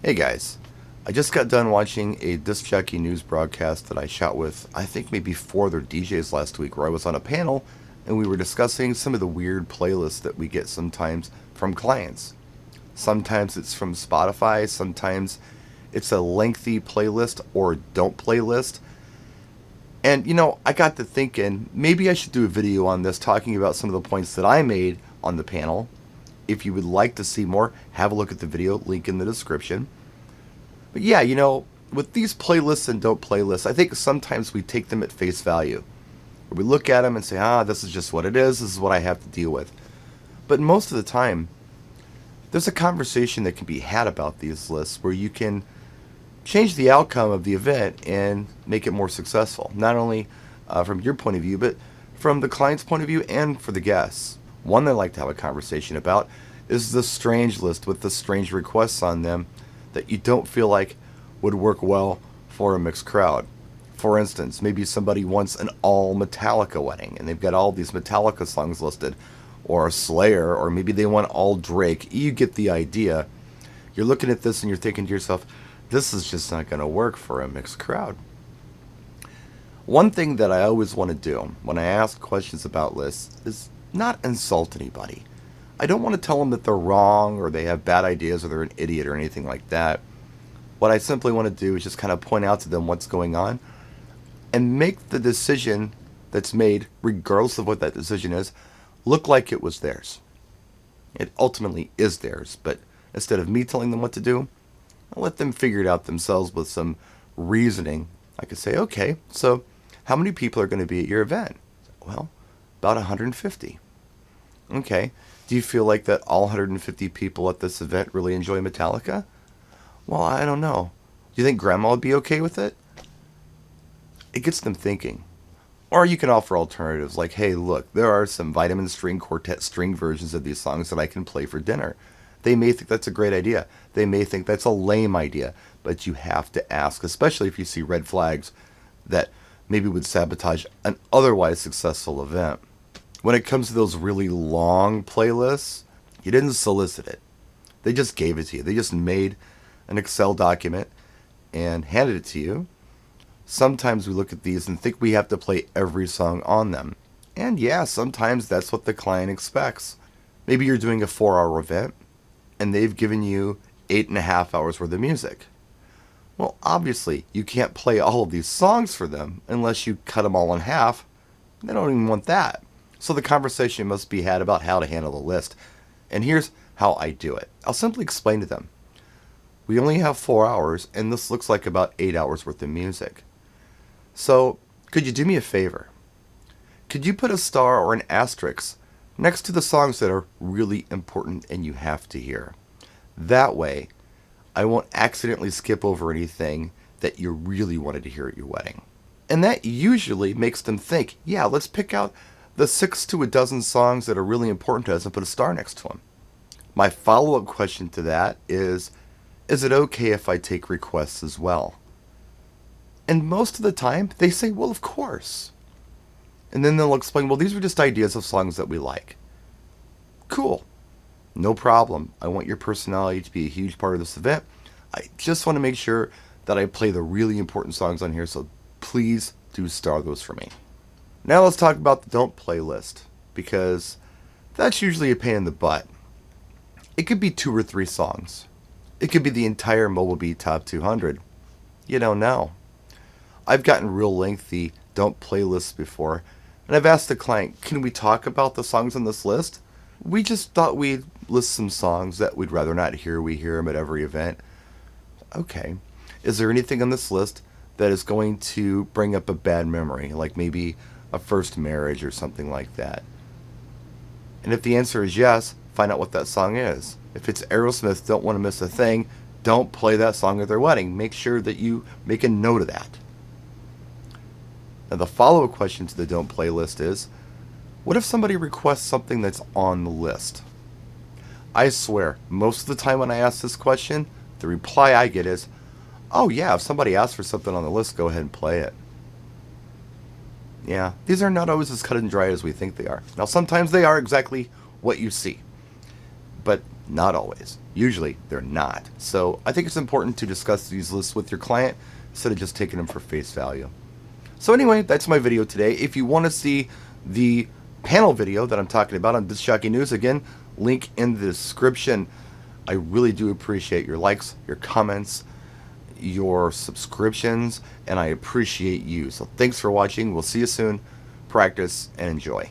Hey guys, I just got done watching a Disc Jockey News broadcast that I shot with, I think maybe four other DJs last week, where I was on a panel and we were discussing some of the weird playlists that we get sometimes from clients. Sometimes it's from Spotify, sometimes it's a lengthy playlist or don't playlist. And I got to thinking maybe I should do a video on this talking about some of the points that I made on the panel. If you would like to see more, have a look at the video, link in the description. But yeah, with these playlists and don't playlists, I think sometimes we take them at face value. We look at them and say, this is just what it is, this is what I have to deal with. But most of the time, there's a conversation that can be had about these lists where you can change the outcome of the event and make it more successful. Not only from your point of view, but from the client's point of view and for the guests. One that I like to have a conversation about is the strange list with the strange requests on them that you don't feel like would work well for a mixed crowd. For instance, maybe somebody wants an all Metallica wedding and they've got all these Metallica songs listed, or Slayer, or maybe they want all Drake. You get the idea. You're looking at this and you're thinking to yourself, this is just not going to work for a mixed crowd. One thing that I always want to do when I ask questions about lists is not insult anybody. I don't want to tell them that they're wrong or they have bad ideas or they're an idiot or anything like that. What I simply want to do is just kind of point out to them what's going on and make the decision that's made, regardless of what that decision is, look like it was theirs. It ultimately is theirs, but instead of me telling them what to do, I'll let them figure it out themselves with some reasoning. I could say, okay, so how many people are going to be at your event? Well, about 150. Okay, do you feel like that all 150 people at this event really enjoy Metallica? Well, I don't know. Do you think Grandma would be okay with it? It gets them thinking. Or you can offer alternatives like, hey, look, there are some Vitamin String Quartet string versions of these songs that I can play for dinner. They may think that's a great idea. They may think that's a lame idea. But you have to ask, especially if you see red flags that maybe would sabotage an otherwise successful event. When it comes to those really long playlists, you didn't solicit it. They just gave it to you. They just made an Excel document and handed it to you. Sometimes we look at these and think we have to play every song on them. And yeah, sometimes that's what the client expects. Maybe you're doing a 4-hour event and they've given you 8.5 hours worth of music. Well, obviously, you can't play all of these songs for them unless you cut them all in half. They don't even want that. So the conversation must be had about how to handle the list. And here's how I do it. I'll simply explain to them. We only have 4 hours, and this looks like about 8 hours worth of music. So, could you do me a favor? Could you put a star or an asterisk next to the songs that are really important and you have to hear? That way, I won't accidentally skip over anything that you really wanted to hear at your wedding. And that usually makes them think, yeah, let's pick out the 6 to a dozen songs that are really important to us and put a star next to them. My follow-up question to that is it okay if I take requests as well? And most of the time, they say, well, of course. And then they'll explain, well, these are just ideas of songs that we like. Cool. No problem. I want your personality to be a huge part of this event. I just want to make sure that I play the really important songs on here, so please do star those for me. Now let's talk about the don't play list, because that's usually a pain in the butt. It could be 2 or 3 songs. It could be the entire Mobile Beat Top 200. You don't know. I've gotten real lengthy don't play lists before, and I've asked the client, can we talk about the songs on this list? We just thought we'd list some songs that we'd rather not hear. We hear them at every event. Okay. Is there anything on this list that is going to bring up a bad memory, like maybe a first marriage or something like that? And if the answer is yes, find out what that song is. If it's Aerosmith, Don't Want to Miss a Thing, don't play that song at their wedding. Make sure that you make a note of that. Now, the follow-up question to the don't play list is, what if somebody requests something that's on the list? I swear, most of the time when I ask this question, the reply I get is, oh yeah, if somebody asks for something on the list, go ahead and play it. Yeah, these are not always as cut and dry as we think they are. Now, sometimes they are exactly what you see. But Not always. Usually, they're not. So I think it's important to discuss these lists with your client instead of just taking them for face value. So anyway, that's my video today. If you want to see the panel video that I'm talking about on Disc Jockey News, again, link in the description. I really do appreciate your likes, your comments, your subscriptions, and I appreciate you. So thanks for watching. We'll see you soon. Practice and enjoy.